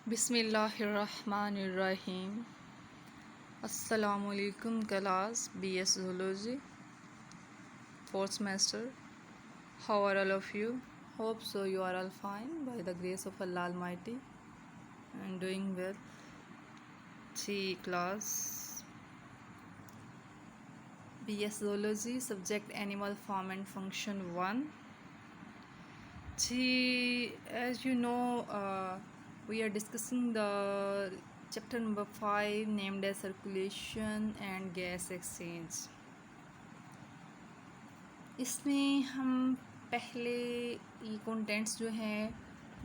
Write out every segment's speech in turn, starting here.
बिस्मिल्लाहिर्रहमानिर्रहीम। अस्सलामुअलैकुम class BS Zoology, fourth semester. How are all of you? Hope so you are all fine by the grace of Allah Almighty and doing well. Class BS Zoology, subject Animal Form and Function 1. As you know, we are discussing the chapter number 5 named as Circulation and Gas Exchange. इसमें हम पहले ये contents जो हैं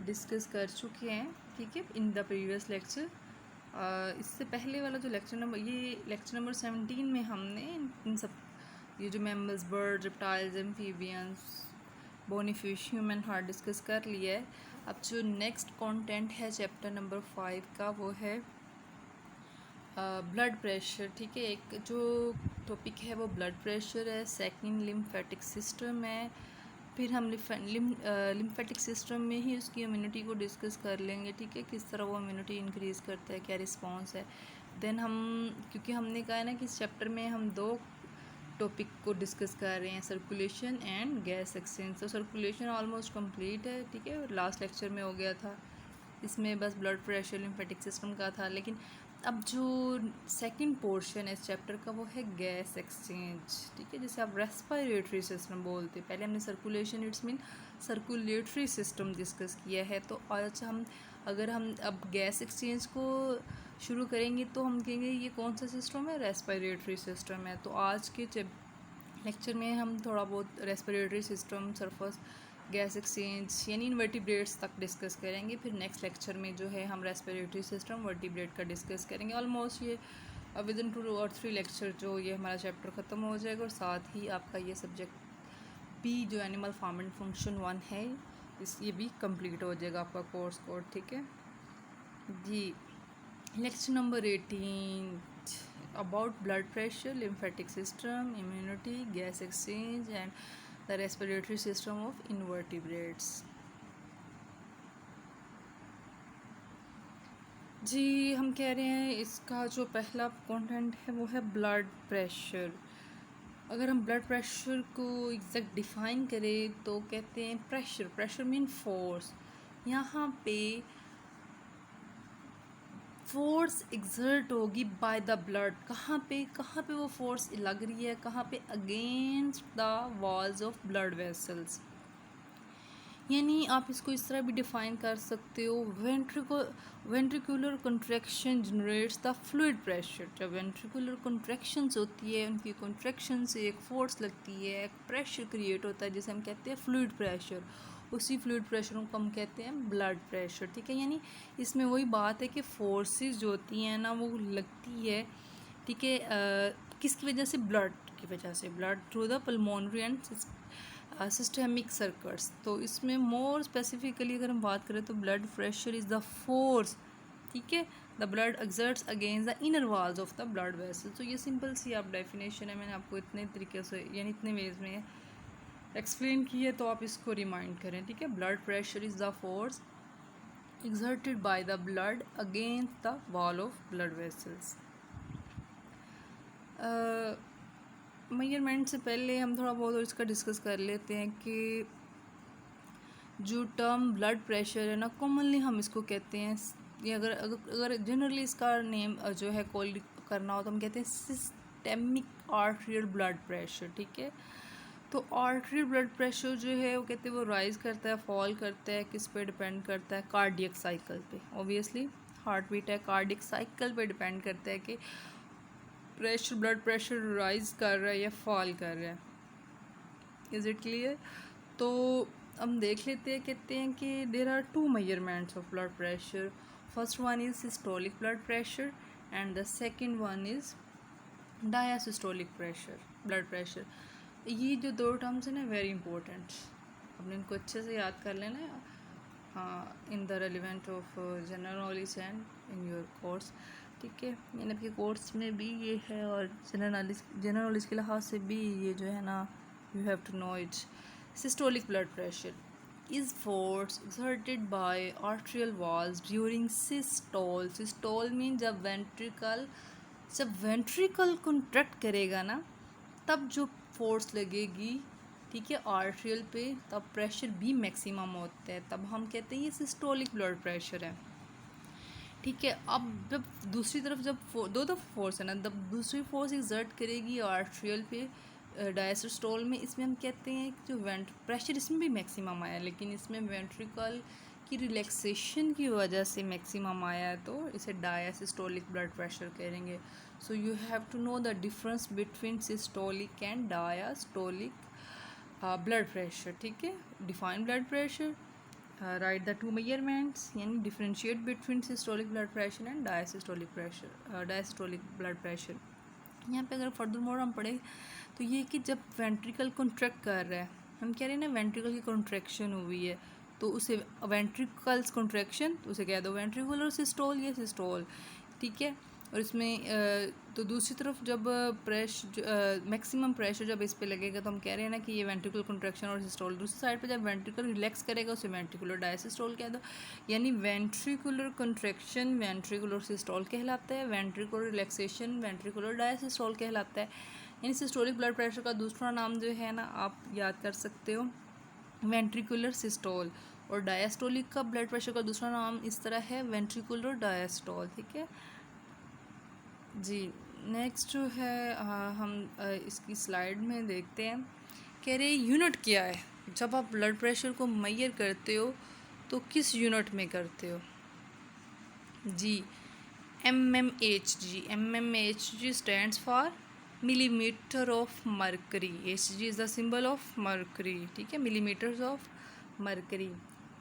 discuss कर चुके हैं, ठीक है, इन द प्रीवियस लेक्चर। इससे पहले वाला जो लेक्चर नंबर 17 में हमने इन सब ये जो mammals, bird, reptiles, amphibians, bony fish, human heart discuss कर लिया है। अब जो नेक्स्ट कंटेंट है चैप्टर नंबर 5 का वो है ब्लड प्रेशर, ठीक है। एक जो टॉपिक है वो ब्लड प्रेशर है, सेकंड लिम्फेटिक सिस्टम है, फिर हम लिम्फेटिक सिस्टम में ही उसकी इम्यूनिटी को डिस्कस कर लेंगे, ठीक है, किस तरह वो इम्यूनिटी इंक्रीज़ करता है, क्या रिस्पॉन्स है। देन हम, क्योंकि हमने कहा है ना कि इस चैप्टर में हम दो टॉपिक को डिस्कस कर रहे हैं, सर्कुलेशन एंड गैस एक्सचेंज। तो सर्कुलेशन ऑलमोस्ट कंप्लीट है, ठीक है, लास्ट लेक्चर में हो गया था। इसमें बस ब्लड प्रेशर, लिम्फेटिक सिस्टम का था। लेकिन अब जो सेकंड पोर्शन है इस चैप्टर का वो है गैस एक्सचेंज, ठीक है, जिसे आप रेस्पिरेटरी सिस्टम बोलते हैं। पहले हमने circulation, it's mean circulatory system discuss किया है। तो आज अगर हम अब गैस एक्सचेंज को शुरू करेंगे तो हम कहेंगे ये कौन सा सिस्टम है, रेस्पिरेटरी सिस्टम है। तो आज के लेक्चर में हम थोड़ा बहुत respiratory system, surface gas exchange यानी इनवर्टिब्रेट्स तक डिस्कस करेंगे। फिर नेक्स्ट लेक्चर में जो है हम रेस्पिरेटरी सिस्टम, वर्टिब्रेट का डिस्कस करेंगे। ऑलमोस्ट ये विद इन 2 और 3 लेक्चर जो ये हमारा चैप्टर ख़त्म हो जाएगा और साथ ही आपका ये सब्जेक्ट पी जो एनिमल फॉर्म एंड फंक्शन 1 है ये भी कंप्लीट हो जाएगा आपका कोर्स कोड, ठीक है जी। Lecture number 18 about blood pressure, lymphatic system, immunity, gas exchange and the respiratory system of invertebrates। जी, हम कह रहे हैं इसका जो पहला कंटेंट है वो है ब्लड प्रेशर। अगर हम ब्लड प्रेशर को एग्जैक्ट डिफाइन करें तो कहते हैं प्रेशर मीन फोर्स। यहाँ पे फोर्स एग्जर्ट होगी बाय द ब्लड। कहाँ पे वो फोर्स लग रही है, कहाँ पे, against the walls of blood vessels. यानी आप इसको इस तरह भी डिफाइन कर सकते हो, ventricular contraction generates the fluid pressure. जब वेंट्रिकुलर कंट्रैक्शंस होती है, उनकी कंट्रैक्शन से एक फोर्स लगती है, एक प्रेशर क्रिएट होता है जिसे हम कहते हैं फ्लूइड प्रेशर। उसी फ्लूइड प्रेशर को हम कहते हैं ब्लड प्रेशर, ठीक है। यानी इसमें वही बात है कि फोर्सेस जो होती हैं ना वो लगती है, ठीक है, किसकी वजह से, ब्लड की वजह से, blood through the pulmonary and systemic circuits. तो इसमें मोर स्पेसिफिकली अगर हम बात करें तो blood pressure is the force, ठीक है, the blood exerts against the inner walls of the blood vessel. तो ये सिंपल सी आप डेफिनेशन है, मैंने आपको इतने तरीके से यानी इतने वेज में एक्सप्लेन की है, तो आप इसको रिमाइंड करें, ठीक है। Blood pressure is the force exerted by the blood against the wall of blood vessels। Measurement से पहले हम थोड़ा बहुत और इसका डिस्कस कर लेते हैं कि जो टर्म ब्लड प्रेशर है ना, कॉमनली हम इसको कहते हैं, ये अगर जनरली इसका नेम जो है कॉल करना हो तो हम कहते हैं सिस्टेमिक आर्टेरियल ब्लड प्रेशर, ठीक है। तो आर्टेरियल ब्लड प्रेशर जो है वो कहते हैं वो राइज करता है, फॉल करता है, किस पे डिपेंड करता है, कार्डियक साइकिल पे। ऑब्वियसली हार्ट बीट है, कार्डियक साइकिल पे डिपेंड करता है कि ब्लड प्रेशर राइज कर रहा है या फॉल कर रहा है। Is it clear? तो हम देख लेते हैं, कहते हैं कि there are 2 measurements of blood pressure. First one is systolic blood pressure and the second one is diastolic blood pressure. ये जो 2 टर्म्स हैं ना, वेरी इंपॉर्टेंट, आपने इनको अच्छे से याद कर लेना है, हाँ, in the relevant of general knowledge and in your course, ठीक है। यानी आपके कोर्स में भी ये है और जनरल नॉलेज के लिहाज से भी ये जो है ना, you have to know it. Systolic blood pressure, is force exerted by arterial walls during systole. Systole means जब वेंट्रिकल कॉन्ट्रैक्ट करेगा ना तब जो फोर्स लगेगी, ठीक है, आर्ट्रियल पे, तब प्रेशर भी मैक्सिमम होता है, तब हम कहते हैं ये सिस्टोलिक ब्लड प्रेशर है। ठीक है, अब जब दूसरी तरफ जब दो फोर्स है ना, जब दूसरी फोर्स एक्सर्ट करेगी आर्ट्रियल पे डायस्टोल में, इसमें हम कहते हैं कि जो प्रेशर इसमें भी मैक्सिमम आया, लेकिन इसमें वेंट्रिकल की रिलैक्सेशन की वजह से मैक्सिमम आया है, तो इसे डायस्टोलिक ब्लड प्रेशर कहेंगे। So you have to know the difference between systolic and diastolic blood pressure. ठीक है, define blood pressure, right the two measurements, यानी differentiate between systolic blood pressure and diastolic pressure, diastolic blood pressure. यहाँ पे अगर further more हम पढ़े तो ये कि जब वेंट्रिकल कॉन्ट्रैक्ट कर रहा है, हम कह रहे हैं ना वेंट्रिकल की कॉन्ट्रैक्शन हुई है, तो उसे वेंट्रिकल्स कॉन्ट्रैक्शन, तो उसे कह दो वेंट्रिकुलर सिस्टोल या सिस्टोल। ठीक है, और इसमें तो दूसरी तरफ जब मैक्सिमम प्रेशर जब इस पे लगेगा तो हम कह रहे हैं ना कि ये वेंट्रिकुलर कॉन्ट्रैक्शन और सिस्टोल। दूसरी साइड पे जब वेंट्रिकल रिलैक्स करेगा उसे वेंट्रिकुलर डायसिस्टोल कह दो, यानी वेंट्रिकुलर कॉन्ट्रैक्शन वेंट्रिकुलर सिस्टोल कहलाता है, वेंट्रिकुलर रिलैक्सेशन वेंट्रिकुलर डायसिस्टोल कहलाता है। यानी सिस्टोलिक ब्लड प्रेशर का दूसरा नाम जो है ना आप याद कर सकते हो वेंट्रिकुलर सिस्टोल, और डायस्टोलिक का ब्लड प्रेशर का दूसरा नाम इस तरह है वेंट्रिकुलर डायस्टोल। ठीक है जी, नेक्स्ट जो है हम इसकी स्लाइड में देखते हैं, कह रहे यूनिट क्या है, जब आप ब्लड प्रेशर को मेजर करते हो तो किस यूनिट में करते हो। जी, mmHg, mmHg stands for millimetre of mercury, Hg is the symbol of mercury. ठीक है, मिलीमीटर्स ऑफ मरकरी।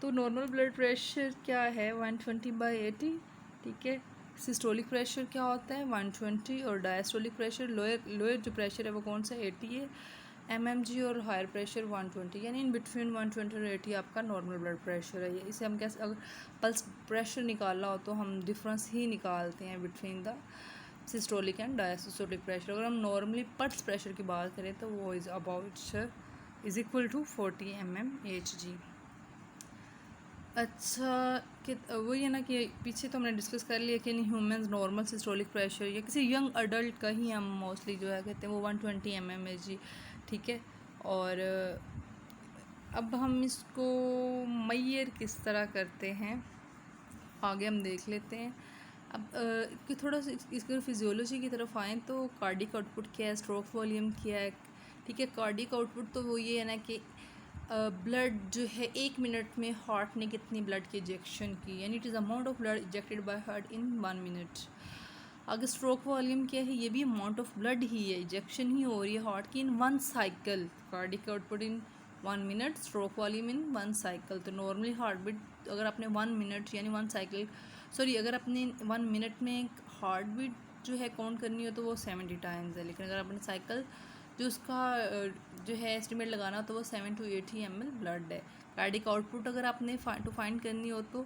तो नॉर्मल ब्लड प्रेशर क्या है 120/80। ठीक है, सिस्टोलिक प्रेशर क्या होता है 120, और डायस्टोलिक प्रेशर लोअर जो प्रेशर है वो कौन सा 80 है mmg, और हायर प्रेशर 120, यानी इन बिटवीन 120 और 80 आपका नॉर्मल ब्लड प्रेशर है। इसे हम कैसे, अगर पल्स प्रेशर निकालना हो तो हम डिफरेंस ही निकालते हैं between the systolic and diastolic pressure. अगर हम नॉर्मली पल्स प्रेशर की बात करें तो वो इज़ इक्वल टू 40 mmHg। अच्छा, कि वही है ना कि पीछे तो हमने डिस्कस कर लिया कि ह्यूमंस नॉर्मल सिस्टोलिक प्रेशर या किसी यंग अडल्ट का ही हम मोस्टली जो है कहते हैं वो 120 mmHg। ठीक है, और अब हम इसको मेजर किस तरह करते हैं आगे हम देख लेते हैं। अब कि थोड़ा सा इसके फिजियोलॉजी की तरफ आएँ तो कार्डिक आउटपुट क्या है, स्ट्रोक वॉल्यूम क्या है। ठीक है, कार्डिक आउटपुट तो वो ये है ना कि ब्लड जो है 1 मिनट में हार्ट ने कितनी ब्लड की इजेक्शन की, यानी it is amount of blood ejected by heart in 1 minute. अगर स्ट्रोक वॉल्यूम क्या है, ये भी अमाउंट ऑफ ब्लड ही है, इजेक्शन ही हो रही है हार्ट की इन 1 साइकिल। कार्डिक आउटपुट इन 1 मिनट, स्ट्रोक वॉल्यूम इन 1 साइकिल। तो नॉर्मली हार्ट बीट अगर आपने 1 मिनट यानी 1 साइकिल अगर अपने 1 मिनट में हार्ट बीट जो है काउंट करनी हो तो वो 70 टाइम्स है, लेकिन अगर अपने साइकिल जो उसका जो है एस्टिमेट लगाना हो तो वो 7 to 80 ml ब्लड है। कार्डिक आउटपुट अगर आपने फाइंड करनी हो तो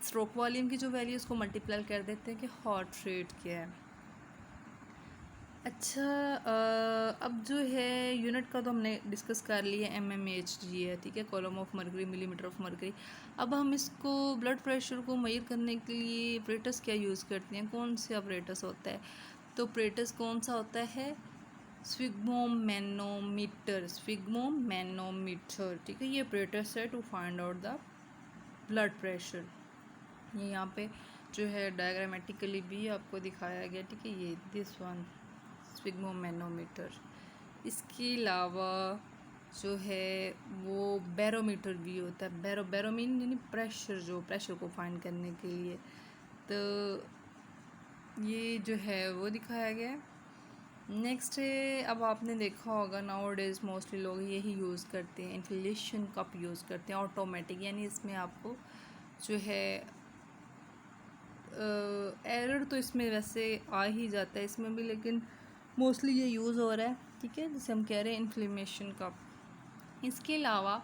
स्ट्रोक वॉल्यूम की जो वैल्यू उसको मल्टीप्लाई कर देते हैं कि हार्ट रेट क्या है। अच्छा, अब जो है यूनिट का तो हमने डिस्कस कर लिया, mmHg है। ठीक है, column of mercury, millimetre of mercury. अब हम इसको ब्लड प्रेशर को मेजर करने के लिए ऑपरेटस क्या यूज़ करते हैं, कौन से ऑपरेटस होता है, तो ऑपरेटस कौन सा होता है स्फिग्मोमैनोमीटर, स्फिग्मोमैनोमीटर। ठीक है, ये ऑपरेटस है to find out the blood pressure. ये यहाँ पे जो है डायग्रामेटिकली भी आपको दिखाया गया। ठीक है, ये दिस वन स्फिग्मोमैनोमीटर। इसके अलावा जो है वो बैरोमीटर भी होता है, बैरोमीन यानी प्रेशर, जो प्रेशर को फाइंड करने के लिए, तो ये जो है वो दिखाया गया है। नेक्स्ट है, अब आपने देखा होगा नाउ डेज मोस्टली लोग यही यूज़ करते हैं, इन्फ्लेशन कप यूज़ करते हैं ऑटोमेटिक, यानी इसमें आपको जो है एरर तो इसमें वैसे आ ही जाता है इसमें भी, लेकिन मोस्टली ये यूज़ हो रहा है। ठीक है, जिसे हम कह रहे हैं इन्फ्लेमेशन कप। इसके अलावा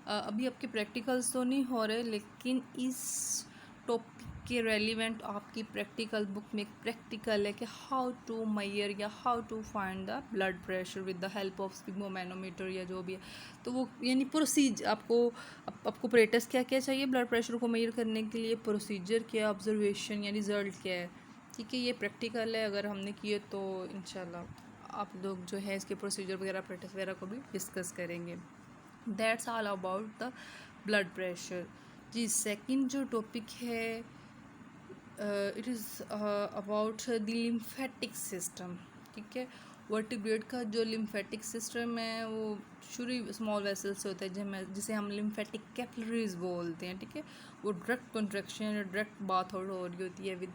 अभी आपके प्रैक्टिकल्स तो नहीं हो रहे, लेकिन इस टॉपिक कि रेलिवेंट आपकी प्रैक्टिकल बुक में एक प्रैक्टिकल है कि हाउ टू मेजर या how to find the blood pressure with the help of sphygmomanometer या जो भी है। तो वो यानी प्रोसीजर आपको प्रेटस क्या क्या चाहिए ब्लड प्रेशर को मेजर करने के लिए, प्रोसीजर क्या, ऑब्जर्वेशन या रिज़ल्ट क्या है। ठीक है, ये प्रैक्टिकल है, अगर हमने किए तो इंशाल्लाह आप लोग जो है इसके प्रोसीजर वगैरह प्रैक्टिस वगैरह को भी डिस्कस करेंगे। That's all about the blood pressure. जी, सेकंड जो टॉपिक है it is about the lymphatic system. ठीक है, वर्टिब्रेट का जो लिम्फेटिक सिस्टम है वो शुरू स्मॉल वेसल से होता है जिसे हम लिम्फेटिक कैपिलरीज बोलते हैं। ठीक है, वो direct contraction, direct bath out हो रही होती है विद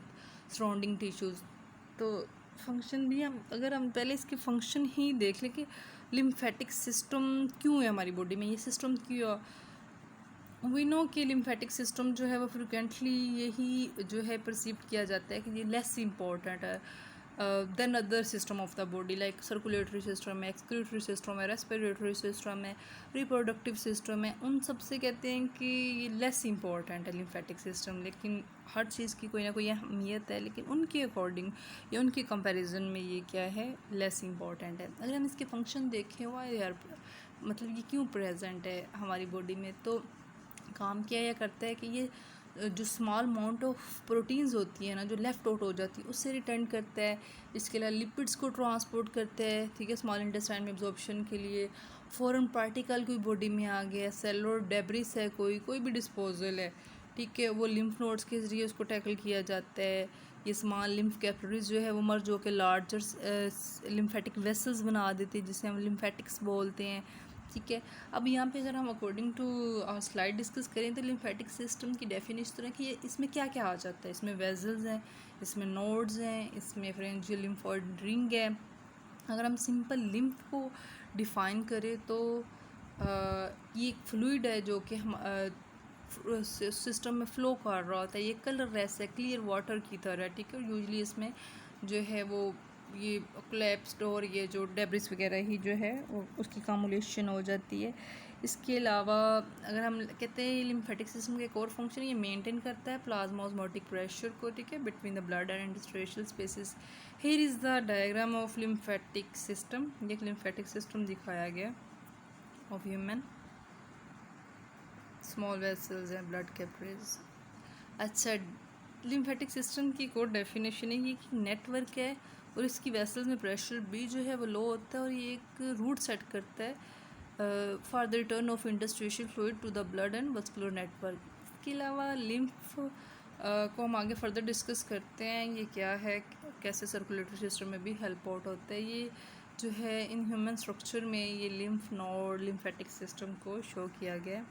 सराउंडिंग टिश्यूज़। तो फंक्शन भी अगर हम पहले इसके फंक्शन ही देख लें कि लिम्फेटिक सिस्टम क्यों है हमारी बॉडी में, ये सिस्टम क्यों। वी नो कि लिम्फेटिक सिस्टम जो है वो फ्रिक्वेंटली यही जो है परसीव किया जाता है कि ये लेस इम्पॉर्टेंट है than other system of the body, like circulatory system है, एक्सक्रीटरी सिस्टम है, रेस्पिरेटरी सिस्टम है, रिप्रोडक्टिव सिस्टम है। उन सबसे कहते हैं कि ये लेस इम्पॉर्टेंट है लिम्फेटिक सिस्टम, लेकिन हर चीज़ की कोई ना कोई अहमियत है, लेकिन उनके अकॉर्डिंग या उनके कंपैरिजन में ये क्या है, लेस इम्पॉर्टेंट है। अगर हम इसके फंक्शन देखें वाई यार मतलब ये क्यों प्रेजेंट है हमारी बॉडी में, तो काम क्या यह करता है कि ये जो स्मॉल अमाउंट ऑफ प्रोटीन्स होती है ना जो लेफ़्ट आउट हो जाती है उससे रिटर्न करता है। इसके अलावा लिपिड्स को ट्रांसपोर्ट करता है। ठीक है, स्मॉल इंटेस्टाइन में एब्जॉर्प्शन के लिए। फॉरेन पार्टिकल कोई बॉडी में आ गया, सेलुलर डेब्रिस है, कोई भी डिस्पोजल है, ठीक है, वो लिम्फ नोड्स के ज़रिए उसको टैकल किया जाता है। ये स्मॉल लिम्फ कैपिलरीज जो है वो मर्ज होकर लार्जर लिम्फेटिक वेसल्स बना देते हैं जिसे हम लिम्फेटिक्स बोलते हैं। ठीक है, अब यहाँ पे अगर हम अकॉर्डिंग टू स्लाइड डिस्कस करें तो लिम्फेटिक सिस्टम की डेफिनेशन तो है कि इसमें क्या क्या आ जाता है। इसमें वेजल्स हैं, इसमें नोड्स हैं, इसमें फ्रेंजियल लिम्फोइड रिंग है। अगर हम सिंपल लिम्फ को डिफ़ाइन करें तो ये एक फ्लूइड है जो कि हम सिस्टम में फ़्लो कर रहा होता है। ये कलरलेस है, क्लियर वाटर की तरह। ठीक है, यूजली इसमें जो है वो ये कोलैप्स्ड और ये जो डेब्रिस वगैरह ही जो है वो उसकी कामुलेशन हो जाती है। इसके अलावा अगर हम कहते हैं लिम्फेटिक सिस्टम का एक और फंक्शन ये मेंटेन करता है प्लाज्मा ऑस्मोटिक प्रेशर को। ठीक है, between the blood and interstitial spaces. Here is the diagram of lymphatic system. ये लिम्फेटिक सिस्टम दिखाया गया of human, small vessels and blood capillaries. अच्छा, लिम्फेटिक सिस्टम की एक और डेफिनेशन है ये कि नेटवर्क है और इसकी वेसल्स में प्रेशर भी जो है वो लो होता है और ये एक रूट सेट करता है for the return of interstitial fluid to the blood and vascular network. इसके अलावा लिम्फ को हम आगे फर्दर डिस्कस करते हैं ये क्या है, कैसे सर्कुलेटरी सिस्टम में भी हेल्प आउट होता है। ये जो है इन ह्यूमन स्ट्रक्चर में ये लिम्फ नोड लिम्फेटिक सिस्टम को शो किया गया।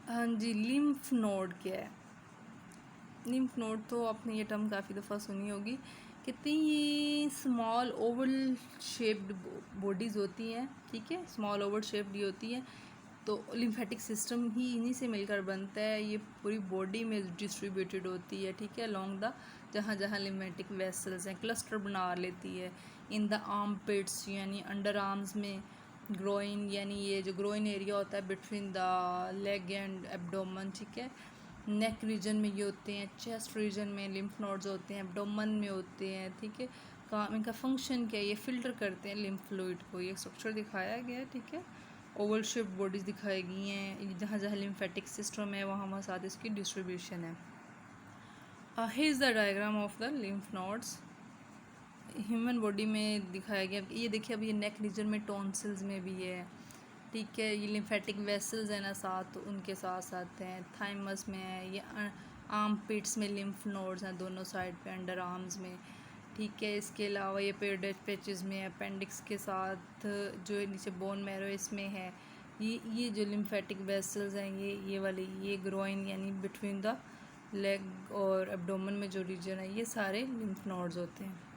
हाँ जी, लिम्फ नोड क्या है? लिम्फ नोड तो आपने ये टर्म काफ़ी दफ़ा सुनी होगी। कितनी ये स्मॉल ओवल शेप्ड बॉडीज़ होती हैं। ठीक है, स्मॉल ओवल शेप्ड ही होती हैं। तो लिम्फेटिक सिस्टम ही इन्हीं से मिलकर बनता है। ये पूरी बॉडी में डिस्ट्रीब्यूटेड होती है। ठीक है, अलॉन्ग द जहाँ जहाँ लिम्फेटिक वेसल्स हैं क्लस्टर बना लेती है। इन द आर्म पिट्स यानी अंडर आर्म्स में, ग्रोइन यानी ये जो ग्रोइन एरिया होता है between the leg and abdomen. ठीक है, नेक रीजन में ये होते हैं, चेस्ट रीजन में लिम्फ नोड्स होते हैं, एब्डोमन में होते हैं। ठीक है, काम इनका फंक्शन क्या है, ये फिल्टर करते हैं लिम्फ फ्लूइड को। ये स्ट्रक्चर दिखाया गया है। ठीक है, ओवल शेप्ड बॉडीज़ दिखाई गई हैं। जहाँ जहाँ लिम्फेटिक सिस्टम है वहाँ साथ इसकी डिस्ट्रीब्यूशन है। Here is the diagram of the lymph nodes. Human body में दिखाया गया। ये देखिए अब ये नेक रीजन में टॉन्सिल्स में भी है। ठीक है, ये लिम्फेटिक वेसल्स है ना साथ, उनके साथ साथ हैं। थाइमस में है, ये आर्म पिट्स में लिम्फ नोड्स हैं दोनों साइड पे अंडर आर्म्स में। ठीक है, इसके अलावा ये पेडेज पेचेस में अपेंडिक्स के साथ जो नीचे बोन मैरो इसमें है। ये जो लिम्फेटिक वेसल्स हैं ये वाली ये ग्रोइन यानी बिटवीन द लेग और एब्डोमन में जो रीजन है ये सारे लिम्फ नोड्स होते हैं।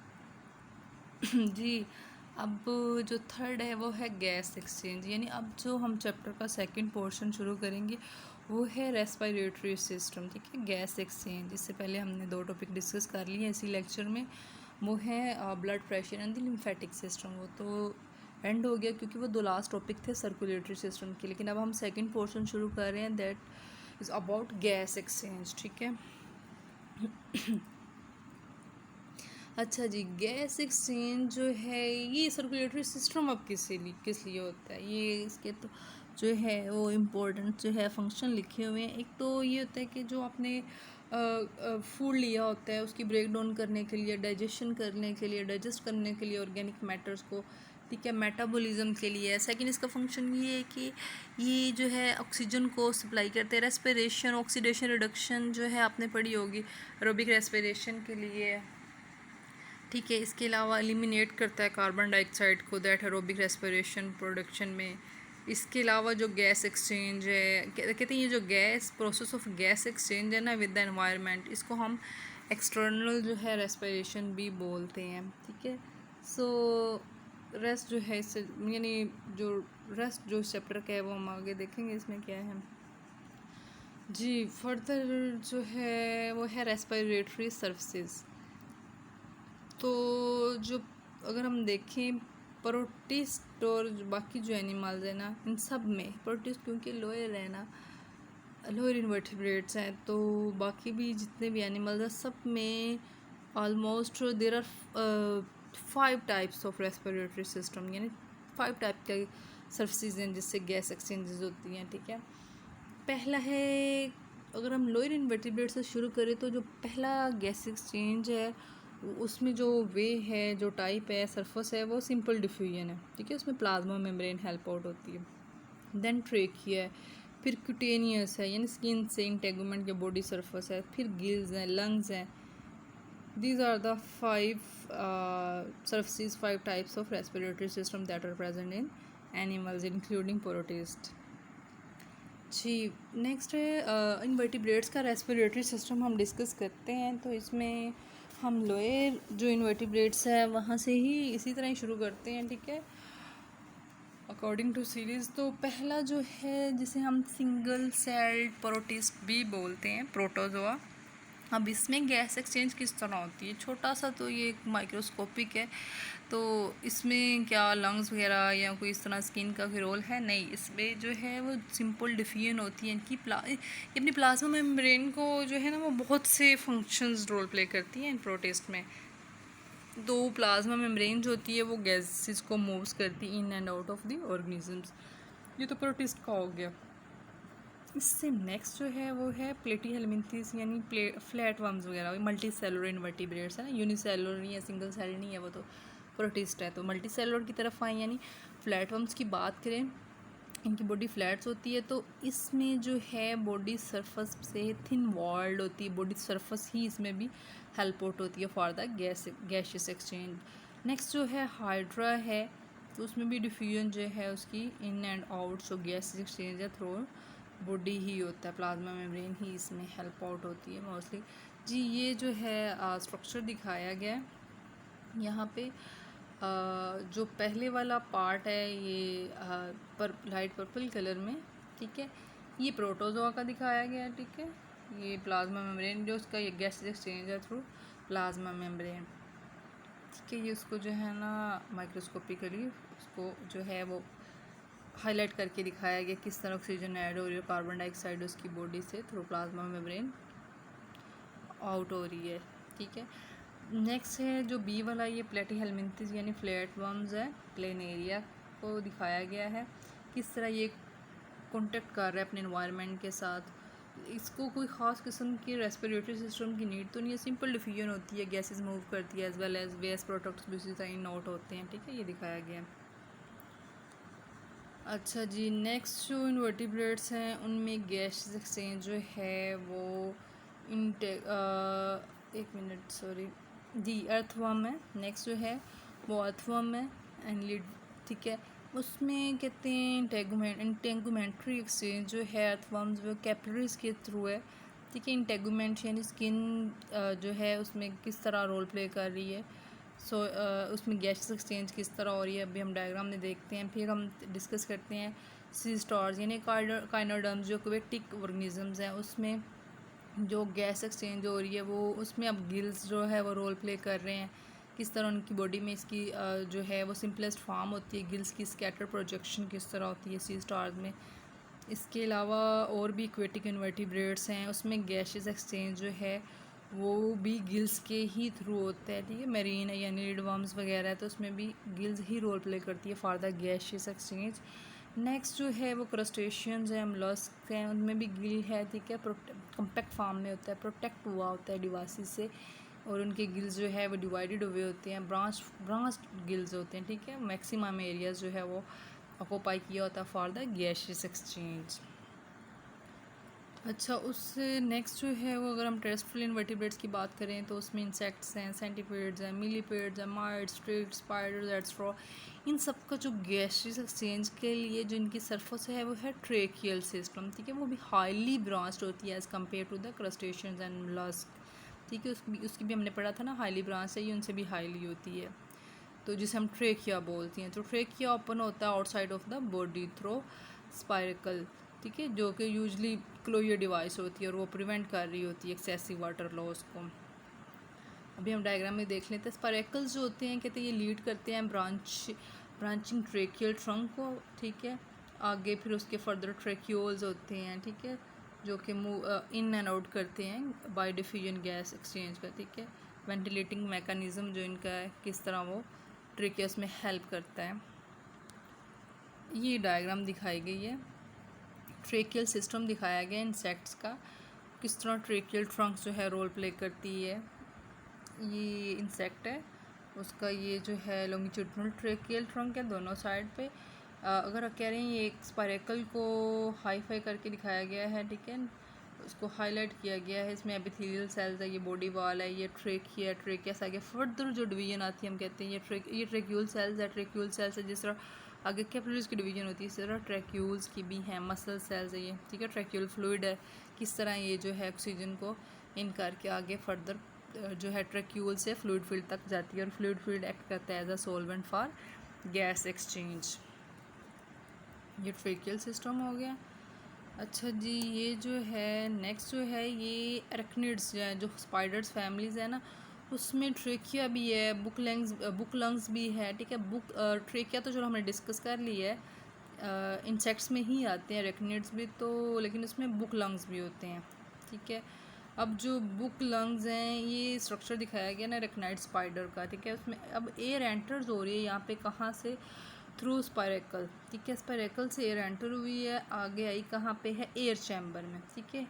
जी, अब जो थर्ड है वो है गैस एक्सचेंज। यानी अब जो हम चैप्टर का सेकंड पोर्शन शुरू करेंगे वो है रेस्पिरेटरी सिस्टम। ठीक है, गैस एक्सचेंज। इससे पहले हमने 2 टॉपिक डिस्कस कर लिए इसी लेक्चर में। वो है blood pressure and the lymphatic system. वो तो एंड हो गया क्योंकि वो 2 लास्ट टॉपिक थे सर्कुलेटरी सिस्टम के। लेकिन अब हम सेकंड पोर्शन शुरू कर रहे हैं that is about gas exchange, ठीक है। अच्छा जी, गैस एक्सचेंज जो है ये सर्कुलेटरी सिस्टम अब किस लिए होता है, ये इसके तो जो है वो इम्पोर्टेंट जो है फंक्शन लिखे हुए हैं। एक तो ये होता है कि जो आपने फूड लिया होता है उसकी ब्रेक डाउन करने के लिए, डाइजेशन करने के लिए, डाइजेस्ट करने के लिए ऑर्गेनिक मैटर्स को, ठीक है, मेटाबॉलिज्म के लिए। सेकंड इसका फंक्शन ये है कि ये जो है ऑक्सीजन को सप्लाई करते हैं। रेस्पिरेशन, ऑक्सीडेशन रिडक्शन जो है आपने पढ़ी होगी एरोबिक रेस्पिरेशन के लिए, ठीक है। इसके अलावा एलिमिनेट करता है कार्बन डाइऑक्साइड को, दैट एरोबिक रेस्पिरेशन प्रोडक्शन में। इसके अलावा जो गैस एक्सचेंज है, कहते हैं ये जो gas process of gas exchange है ना विद द एनवायरनमेंट, इसको हम एक्सटर्नल जो है रेस्पिरेशन भी बोलते हैं, ठीक है। सो रेस्ट जो है इससे यानी जो रेस्ट जो चैप्टर का है वो हम आगे देखेंगे इसमें क्या है जी। फर्दर जो है वो है रेस्पिरेटरी सर्विसेज। तो जो अगर हम देखें प्रोटिस्ट और बाकी जो एनिमल्स है ना, इन सब में प्रोटिस्ट क्योंकि लोअर है ना, लोअर इन्वर्टिब्रेट्स हैं, तो बाकी भी जितने भी एनिमल्स हैं सब में almost there are 5 types of respiratory system, यानी 5 टाइप के सर्विसेज हैं जिससे गैस एक्सचेंजेस होती हैं, ठीक है। पहला है, अगर हम लोअर इन्वर्टिब्रेट से शुरू करें तो जो पहला गैस एक्सचेंज है उसमें जो वे है, जो टाइप है, सरफेस है, वो सिंपल डिफ्यूजन है, ठीक है। उसमें प्लाज्मा मेम्ब्रेन हेल्प आउट होती है। देन ट्रेकिया है, फिर क्यूटेनियस है यानी स्किन से इंटेगुमेंट के बॉडी सरफेस है, फिर गिल्स हैं, लंग्स हैं। These are the 5 surfaces, 5 types of respiratory system that are present in animals including protist जी। नेक्स्ट है इन्वर्टिब्रेट्स का रेस्पिरेटरी सिस्टम हम डिस्कस करते हैं। तो इसमें हम लोअर जो इन्वर्टिब्रेट्स है वहाँ से ही इसी तरह ही शुरू करते हैं, ठीक है, अकॉर्डिंग टू सीरीज़। तो पहला जो है जिसे हम सिंगल सेल्ड प्रोटिस्ट भी बोलते हैं, प्रोटोजोआ। अब इसमें गैस एक्सचेंज किस तरह होती है, छोटा सा तो ये एक माइक्रोस्कोपिक है, तो इसमें क्या लंग्स वगैरह या कोई इस तरह स्किन का कोई रोल है नहीं। इसमें जो है वो सिंपल डिफ्यूजन होती है इनकी ये अपनी प्लाज्मा मेम्ब्रेन को जो है ना वो बहुत से फंक्शंस रोल प्ले करती हैं इन प्रोटिस्ट में। तो प्लाज्मा मेम्ब्रेन जो होती है वो गैसेस को मूव्स करती है in and out of the organisms. ये तो प्रोटिस्ट का हो गया। इससे नेक्स्ट जो है वो है प्लेटीहेल्मिन्थेस यानी फ्लैट वर्म्स वगैरह, मल्टी सेलुलर इन्वर्टिब्रेट्स है ना, यूनिसेलुलर नहीं है, सिंगल सेल नहीं है, वो तो प्रोटिस्ट है। तो मल्टी सेलुलर की तरफ आए, यानी फ्लैट वर्म्स की बात करें, इनकी बॉडी फ्लैट्स होती है। तो इसमें जो है बॉडी सरफेस से थिन वॉल्ड होती है, बॉडी सरफेस ही इसमें भी हेल्प आउट होती है for the gaseous exchange. Next जो है हाइड्रा है, तो उसमें भी डिफ्यूजन जो है उसकी in and out, so gaseous exchange है थ्रू बॉडी ही होता है, प्लाज्मा मेम्ब्रेन ही इसमें हेल्प आउट होती है मोस्टली जी। ये जो है स्ट्रक्चर दिखाया गया है यहाँ पे। जो पहले वाला पार्ट है ये लाइट पर्पल कलर में, ठीक है, ये प्रोटोजोआ का दिखाया गया है, ठीक है। ये प्लाज्मा मेम्ब्रेन जो उसका ये गैस एक्सचेंज है थ्रू प्लाज्मा मेम्ब्रेन, ठीक है। ये उसको जो है ना माइक्रोस्कोपिकली उसको जो है वो हाईलाइट करके दिखाया गया किस तरह ऑक्सीजन ऐड हो रही है, कार्बन डाइऑक्साइड उसकी बॉडी से थ्रू प्लाज्मा मेम्ब्रेन आउट हो रही है, ठीक है। नेक्स्ट है जो बी वाला, ये प्लेटीहेल्मिन्थेस यानी फ्लैट वर्म्स है, प्लेनेरिया को दिखाया गया है किस तरह ये कॉन्टेक्ट कर रहा है अपने एनवायरनमेंट के साथ। इसको कोई ख़ास किस्म की रेस्पिरेटरी सिस्टम की नीड तो नहीं है, सिंपल डिफ्यूजन होती है, गैसेस मूव करती है, as well as waste products भी उसी तरह इन आउट होते हैं, ठीक है, ये दिखाया गया है। अच्छा जी, नेक्स्ट जो इन्वर्टिब्रेट्स हैं उनमें गैस एक्सचेंज जो है वो एक मिनट सॉरी जी, अर्थवर्म है। नेक्स्ट जो है वो अर्थवर्म है एनलिड, ठीक है। उसमें कहते हैं इंटेगुमेंट्री एक्सचेंज जो है अर्थवर्म्स वो कैपिलरीज के थ्रू है, ठीक है। इंटेगुमेंट यानी स्किन जो है उसमें किस तरह रोल प्ले कर रही है, उसमें गैस एक्सचेंज किस तरह हो रही है अभी हम डायग्राम में देखते हैं। फिर हम डिस्कस करते हैं सी स्टार्स यानी काइनोडर्म्स जो एक्वेटिक ऑर्गेनिजम्स हैं, उसमें जो गैस एक्सचेंज हो रही है वो उसमें अब गिल्स जो है वो रोल प्ले कर रहे हैं, किस तरह उनकी बॉडी में इसकी जो है वो सिंपलेस्ट फॉर्म होती है, गिल्स की स्कैटर प्रोजेक्शन किस तरह होती है सी स्टार्स में। इसके अलावा और भी एक्वेटिक इन्वर्टिब्रेट्स हैं, उसमें गैसेस एक्सचेंज जो है वो भी गिल्स के ही थ्रू होता है, ठीक है। मेरीन है यानी लीडवर्म्स वगैरह है तो उसमें भी गिल्स ही रोल प्ले करती है for the gases exchange. Next जो है वो क्रस्टेशियंस हैं, मोलस्क हैं, उनमें भी गिल है, ठीक है। कम्पैक्ट फॉर्म में होता है, प्रोटेक्ट हुआ होता है डिवाइसेस से, और उनके गिल्स जो है वो डिवाइडेड हुए होते हैं, ब्रांच गिल्स होते हैं, ठीक है। मैक्सिमम एरियाज जो है वो ऑक्यूपाई किया होता है फॉर द गैसेस एक्सचेंज। अच्छा, उससे नेक्स्ट जो है वो अगर हम टेरेस्ट्रियल इन्वर्टिब्रेट्स की बात करें तो उसमें इंसेक्ट्स हैं, सेंटीपीड्स हैं, मिलीपीड्स हैं, माइट्स, ट्रिक्स, स्पाइडर्स एट्सट्रा। इन सब का जो गैसेस एक्सचेंज के लिए जो इनकी सरफेस है वो है ट्रेकियल सिस्टम, ठीक है। वो भी हाईली ब्रांच्ड होती है as compare to the crustaceans and mollusc, ठीक है। उसकी भी हमने पढ़ा था ना, हाईली ब्रांच है, ये उनसे भी हाईली होती है, तो जिसे हम ट्रेकिया बोलती हैं। तो ट्रेकिया ओपन होता है outside of the body through spiracle, ठीक है, जो कि यूजली क्लोयर डिवाइस होती है और वो प्रिवेंट कर रही होती है एक्सेसिव वाटर लॉस को। अभी हम डायग्राम में देख लेते हैं। स्पायरकल्स जो होते हैं कहते हैं ये लीड करते हैं ब्रांचिंग ट्रेकियल ट्रंक को, ठीक है। आगे फिर उसके फर्दर ट्रेक्यूल्स होते हैं, ठीक है, जो कि मूव इन एंड आउट करते हैं बाय डिफ्यूजन गैस एक्सचेंज का, ठीक है। वेंटिलेटिंग मैकेनिज्म जो इनका है किस तरह वो ट्रेकियस में हेल्प करता है, ये डायग्राम दिखाई गई है। ट्रेकियल सिस्टम दिखाया गया इंसेक्ट्स का, किस तरह ट्रेकियल ट्रंक जो है रोल प्ले करती है। ये इंसेक्ट है, उसका ये जो है लॉन्गिट्यूडिनल ट्रेकियल ट्रंक है दोनों साइड पे। अगर कह रहे हैं ये एक स्पायरकल को हाईफाई करके दिखाया गया है, ठीक है, उसको हाईलाइट किया गया है। इसमें एपिथेलियल सेल्स है, ये बॉडी वॉल है, ये ट्रेकिया से आगे फर्दर जो डिवीजन आती है हम कहते हैं ये ट्रेक्यूल सेल्स है। ट्रेक्यूल सेल्स है जिस तरह आगे कैपिलरीज की डिवीजन होती है इस तरह ट्रेक्यूल्स की भी हैं, मसल सेल्स है ये, ठीक है। ट्रेक्यूल फ्लूइड है, किस तरह ये जो है ऑक्सीजन को इन करके आगे फर्दर जो है ट्रेक्यूल से फ्लूइड फील्ड तक जाती है और फ्लूइड फील्ड एक्ट करता है as a solvent for gas exchange. ये ट्रेकियल सिस्टम हो गया। अच्छा जी, ये जो है नेक्स्ट जो है ये एरेक्निड्स जो है, जो स्पाइडर्स फैमिलीज़ है ना, उसमें ट्रेकिया भी है, बुक लंग्स भी है, ठीक है। ट्रेकिया तो चलो हमने डिस्कस कर ली है, इंसेक्ट्स में ही आते हैं एरेक्निड्स भी तो, लेकिन उसमें बुक लंग्स भी होते हैं, ठीक है। अब जो बुक लंग्स हैं ये स्ट्रक्चर दिखाया गया ना एरेक्नाइड स्पाइडर का, ठीक है। उसमें अब एयर एंटर्स हो रही है यहाँ पे कहाँ से, थ्रू स्पायरेकल, ठीक है। स्पायरेकल से एयर एंटर हुई है, आगे आई कहाँ पे है, एयर चैम्बर में, ठीक है।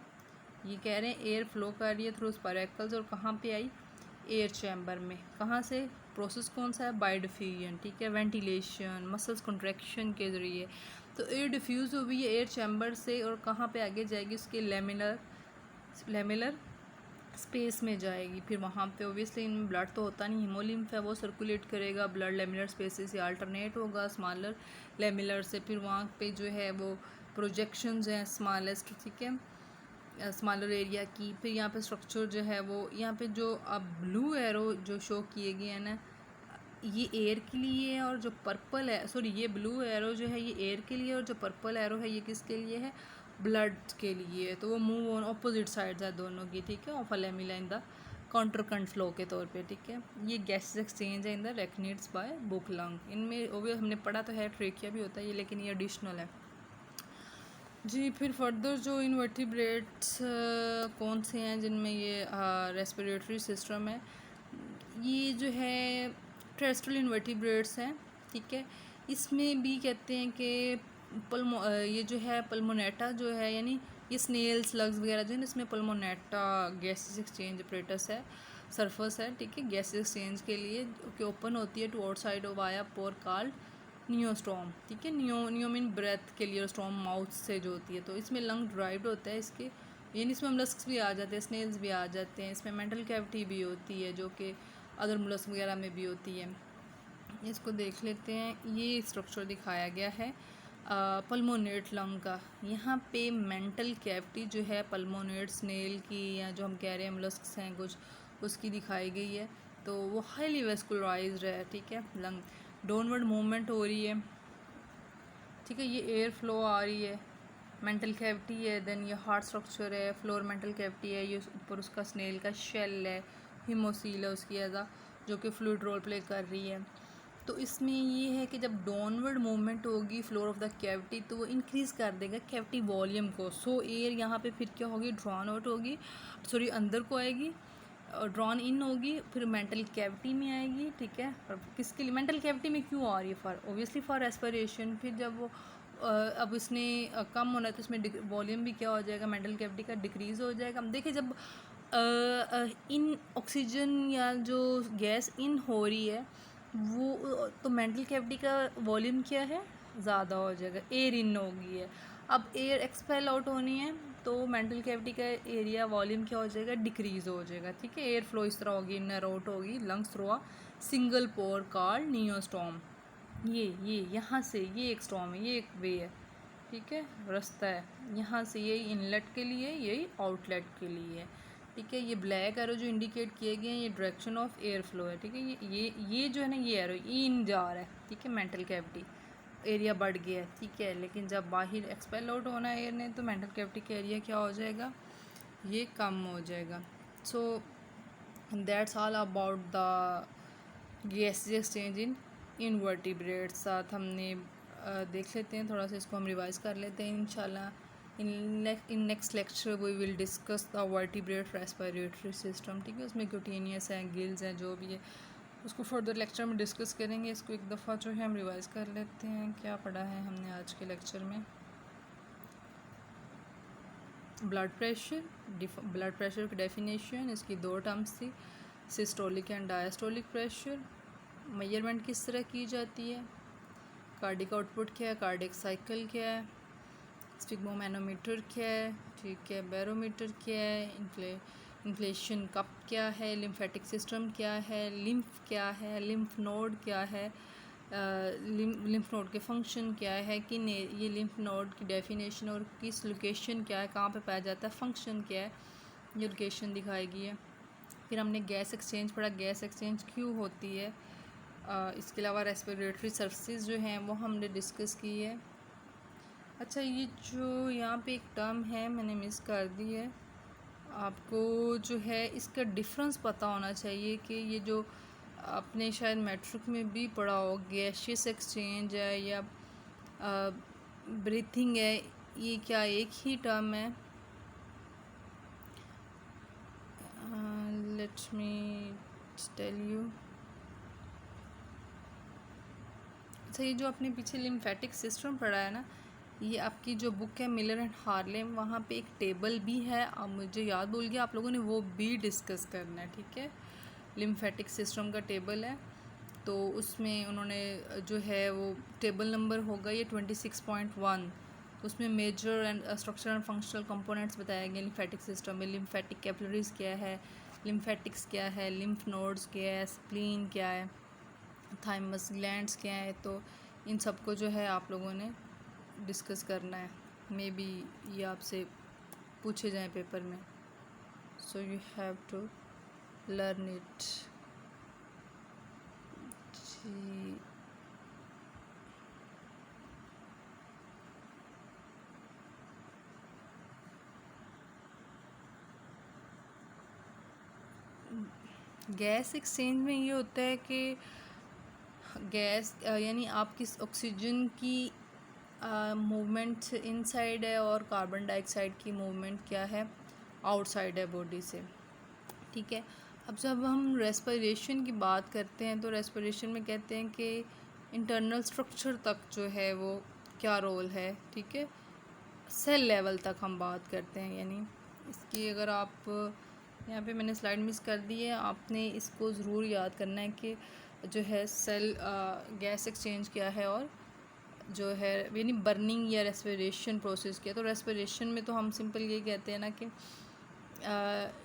ये कह रहे हैं एयर फ्लो कर रही है थ्रू स्पायरेकल्स और कहाँ पे आई, एयर चैम्बर में। कहाँ से, प्रोसेस कौन सा है, बाय डिफ्यूजन, ठीक है, वेंटिलेशन, मसल्स कॉन्ट्रैक्शन के ज़रिए। तो एयर डिफ्यूज़ हुई है एयर चैम्बर से और कहाँ पे आगे जाएगी, उसके लेमिलर स्पेस में जाएगी। फिर वहाँ पे ओबियसली इनमें ब्लड तो होता नहीं, हीमोलिम्फ है वो सर्कुलेट करेगा, ब्लड लेमिलर स्पेसेस से अल्टरनेट होगा स्मॉलर लेमिलर से। फिर वहाँ पे जो है वो प्रोजेक्शंस हैं स्मॉलेस्ट, ठीक है, स्मॉलर एरिया की। फिर यहाँ पे स्ट्रक्चर जो है वो यहाँ पे जो अब ब्लू एरो जो शो किए गए हैं ना, ये एयर के लिए है, और जो पर्पल है, सॉरी, ये ब्लू एरो जो है ये एयर के लिए और जो पर्पल एरो है ये किसके लिए है, ब्लड के लिए। तो वो मूव ऑन ऑपोजिट साइड्स है दोनों की, ठीक है, of lamella in the counter current flow के तौर पे, ठीक है। ये गैसेस एक्सचेंज है in the arachnids by book lung. इनमें ओबियस हमने पढ़ा तो है ट्रेकिया भी होता है ये, लेकिन ये एडिशनल है जी। फिर फर्दर जो इन्वर्टिब्रेट्स कौन से हैं जिनमें ये रेस्पिरेटरी सिस्टम है, ये जो है टेरेस्ट्रियल इन्वर्टिब्रेट्स हैं, ठीक है। इसमें भी कहते हैं कि ये जो है पल्मोनेटा जो है, यानी ये स्नेल्स लग्स वगैरह जो है इसमें पल्मोनेटा गैसेस एक्सचेंज अपरेटस है, सरफेस है, ठीक है, गैसेस एक्सचेंज के लिए कि ओपन होती है to outside of via pore called pneumostome, ठीक है। नियो मीन ब्रेथ के लिए और स्टॉम माउथ से जो होती है। तो इसमें लंग ड्राइव्ड होता है इसके, यानी इसमें मोलस्क्स भी आ जाते हैं, स्नेल्स भी आ जाते हैं, इसमें मेंटल कैविटी भी होती है जो कि अदर मोलस्क वगैरह में भी होती है। इसको देख लेते हैं, ये स्ट्रक्चर दिखाया गया है पल्मोनेट लंग का। यहाँ पे मेंटल कैविटी जो है पल्मोनेट स्नेल की, या जो हम कह रहे हैं मोलस्क्स हैं कुछ, उसकी दिखाई गई है। तो वो हाईली वेस्कुलराइज्ड है, ठीक है। लंग डाउनवर्ड मूवमेंट हो रही है, ठीक है, ये एयर फ्लो आ रही है, मेंटल कैविटी है, देन ये हार्ट स्ट्रक्चर है, फ्लोर मेंटल कैविटी है, ये ऊपर उसका स्नेल का शेल है, हिमोसील है उसकी एजा, जो कि फ्लूइड रोल प्ले कर रही है। तो इसमें ये है कि जब डाउनवर्ड मूवमेंट होगी फ्लोर ऑफ द कैविटी तो वो इंक्रीज़ कर देगा कैविटी वॉल्यूम को। सो एयर यहाँ पे फिर क्या होगी, ड्रॉन आउट होगी, सॉरी अंदर को आएगी, ड्रॉन इन होगी, फिर मेंटल कैविटी में आएगी। ठीक है, और किसके लिए मेंटल कैविटी में क्यों आ रही है, फॉर ऑब्वियसली फॉर रेस्पिरेशन। फिर जब वो अब इसने कम होना है तो इसमें वॉल्यूम भी क्या हो जाएगा, मेंटल कैविटी का डिक्रीज़ हो जाएगा। हम देखिए जब इन ऑक्सीजन या जो गैस इन हो रही है वो तो मेंटल कैविटी का वॉल्यूम क्या है, ज़्यादा हो जाएगा, एयर इन होगी है। अब एयर एक्सपेल आउट होनी है तो मेंटल कैविटी का एरिया वॉल्यूम क्या हो जाएगा, डिक्रीज़ हो जाएगा। ठीक है, एयर फ्लो इस तरह होगी, इनर आउट होगी lungs through a single pore called pneumostome. ये यहाँ से ये एक स्टॉम है, ये एक वे है। ठीक है, रास्ता है, यहाँ से यही इनलेट के लिए, यही आउटलेट के लिए है। ठीक है, ये ब्लैक एरो जो इंडिकेट किए गए हैं ये डायरेक्शन ऑफ एयर फ्लो है। ठीक है, ये जो है ना ये एरो इन जा रहा है। ठीक है, मेंटल कैविटी एरिया बढ़ गया है। ठीक है, लेकिन जब बाहर एक्सपेल आउट होना है एयर ने तो मेंटल कैविटी का एरिया क्या हो जाएगा, ये कम हो जाएगा। So that's all about the gases exchange in invertebrates. साथ हमने देख लेते हैं थोड़ा सा, इसको हम रिवाइज कर लेते हैं इंशाल्लाह। In next lecture we will discuss the vertebrate respiratory system. ठीक है, उसमें क्यूटेनियस हैं, गिल्स हैं, जो भी है उसको फर्दर लेक्चर में डिस्कस करेंगे। इसको एक दफ़ा जो है हम रिवाइज कर लेते हैं, क्या पढ़ा है हमने आज के लेक्चर में। ब्लड प्रेशर की डेफिनेशन, इसकी दो टर्म्स थी, systolic and diastolic pressure. Measurement किस तरह की जाती है, कार्डिक आउटपुट क्या है, कार्डिक साइकिल क्या है, स्फिग्मोमैनोमीटर क्या है, ठीक है, बैरोमीटर क्या है, इन्फ्लेशन कप क्या है, लिम्फेटिक सिस्टम क्या है, लिम्फ क्या है, लिम्फ नोड क्या है, लिम्फ नोड के फंक्शन क्या है, कि ये लिम्फ नोड की डेफिनेशन और किस लोकेशन क्या है, कहाँ पे पाया जाता है, फंक्शन क्या है, ये लोकेशन दिखाई गई है। फिर हमने गैस एक्सचेंज पढ़ा, गैस एक्सचेंज क्यों होती है। इसके अलावा रेस्पिरेटरी सर्विसेज जो हैं वो हमने डिस्कस की है। अच्छा, ये जो यहाँ पे एक टर्म है मैंने मिस कर दी है, आपको जो है इसका डिफरेंस पता होना चाहिए कि ये जो आपने शायद मैट्रिक में भी पढ़ा हो, गैशियस एक्सचेंज है या ब्रीथिंग है, ये क्या एक ही टर्म है। Let me tell you. अच्छा, ये जो आपने पीछे लिम्फेटिक सिस्टम पढ़ा है ना, ये आपकी जो बुक है मिलर एंड हार्लेम, वहाँ पे एक टेबल भी है, अब मुझे याद भूल गया, आप लोगों ने वो भी डिस्कस करना है। ठीक है, लिम्फेटिक सिस्टम का टेबल है, तो उसमें उन्होंने जो है वो टेबल नंबर होगा ये 26.1, उसमें major and structural and functional components बताया गया लिम्फेटिक सिस्टम में। लिम्फेटिक कैपिलरीज क्या है, लिम्फेटिक्स क्या है, लिम्फ नोड्स क्या है, स्प्लीन क्या है, थाइमस ग्लैंड्स क्या है, तो इन सबको जो है आप लोगों ने डिस्कस करना है। मे बी ये आपसे पूछे जाएं पेपर में, so you have to learn it. जी, गैस एक्सचेंज में ये होता है कि गैस यानी आप किस ऑक्सीजन की मूवमेंट इनसाइड है और कार्बन डाइऑक्साइड की मूवमेंट क्या है, आउटसाइड है बॉडी से। ठीक है, अब जब हम रेस्पिरेशन की बात करते हैं तो रेस्पिरेशन में कहते हैं कि इंटरनल स्ट्रक्चर तक जो है वो क्या रोल है। ठीक है, सेल लेवल तक हम बात करते हैं, यानी इसकी अगर आप यहाँ पे मैंने स्लाइड मिस कर दी है, आपने इसको ज़रूर याद करना है कि जो है सेल गैस एक्सचेंज क्या है और जो है यानी बर्निंग या रेस्पिरेशन प्रोसेस किया। तो रेस्पिरेशन में तो हम सिंपल ये कहते हैं ना कि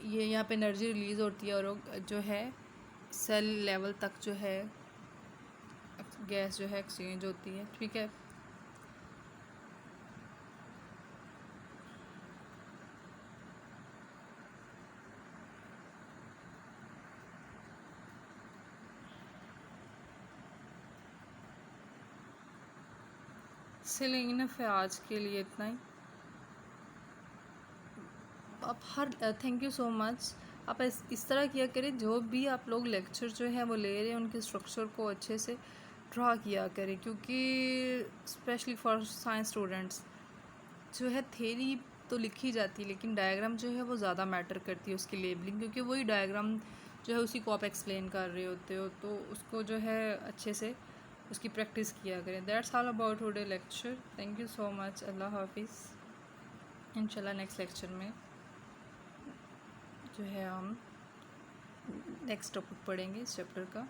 ये यहाँ पे एनर्जी रिलीज़ होती है और जो है सेल लेवल तक जो है गैस जो है एक्सचेंज होती है। ठीक है, चलिए इनफ है आज के लिए इतना ही। आप थैंक यू सो मच। आप इस तरह किया करें, जो भी आप लोग लेक्चर जो है वो ले रहे हैं उनके स्ट्रक्चर को अच्छे से ड्रा किया करें, क्योंकि स्पेशली फॉर साइंस स्टूडेंट्स जो है थेरी तो लिखी जाती है लेकिन डायग्राम जो है वो ज़्यादा मैटर करती है उसकी लेबलिंग, क्योंकि वही डायग्राम जो है उसी को आप एक्सप्लेन कर रहे होते हो, तो उसको जो है अच्छे से उसकी प्रैक्टिस किया करें। That's all about today lecture. Thank you so much. अल्लाह हाफिज़। इंशाल्लाह नेक्स्ट लेक्चर में जो है हम नेक्स्ट टॉपिक पढ़ेंगे इस चैप्टर का।